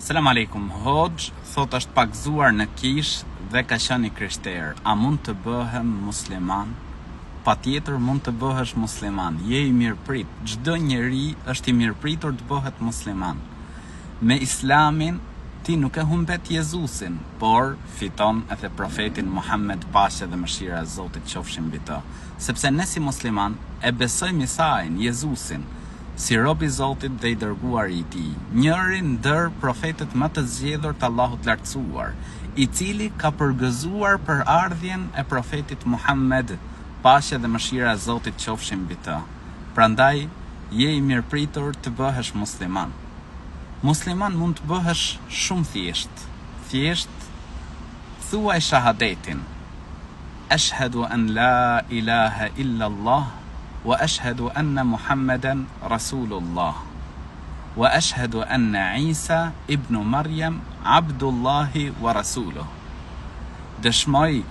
Selam aleikum, Hoxh, thot është pagzuar në kish dhe ka qenë i krishter. A mund të bëhem musliman? Patjetër mund të bëhesh musliman. Je i mirëprit. Çdo njeri është i mirëpritur të bëhet musliman. Me Islamin ti nuk e humbet Jezusin, por fiton edhe profetin Muhammed, paqja dhe mëshira e Zotit qofshin mbi të. Sepse ne si musliman e besojmë Isain, Jezusin, si rob i Zotit dhe i dërguar i tij, njërin ndër profetët më të zgjedhur të Allahut lartësuar, i cili ka përgëzuar për ardhjen e profetit Muhammed, paqja dhe mëshira e Zotit qofshin mbi të. Prandaj je i mirëpritur të bëhesh musliman. Musliman mund të bëhesh shumë thjesht thuaj shahadetin. Ashhadu an la ilaha illa Allah wa ashhadu anna Muhammeden Rasulullah wa ashhadu anna Isa ibn Maryam Abdullahi wa Rasuluh. Dëshmoj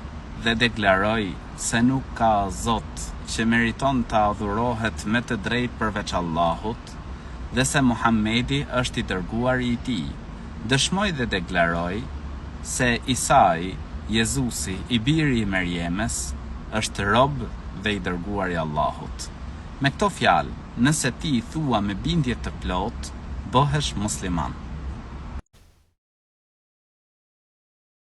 dhe deklaroj se nuk ka Zot që meriton të adhurohet me të drejtë përveç Allahut dhe se Muhammedi është i dërguar i tij. Dëshmoj dhe deklaroj se Isai, Jezusi, i biri i Merjemes, është rob dhe i dërguar i Allahut. Me këto fjalë, nëse ti i thua me bindje të plot, bëhesh musliman.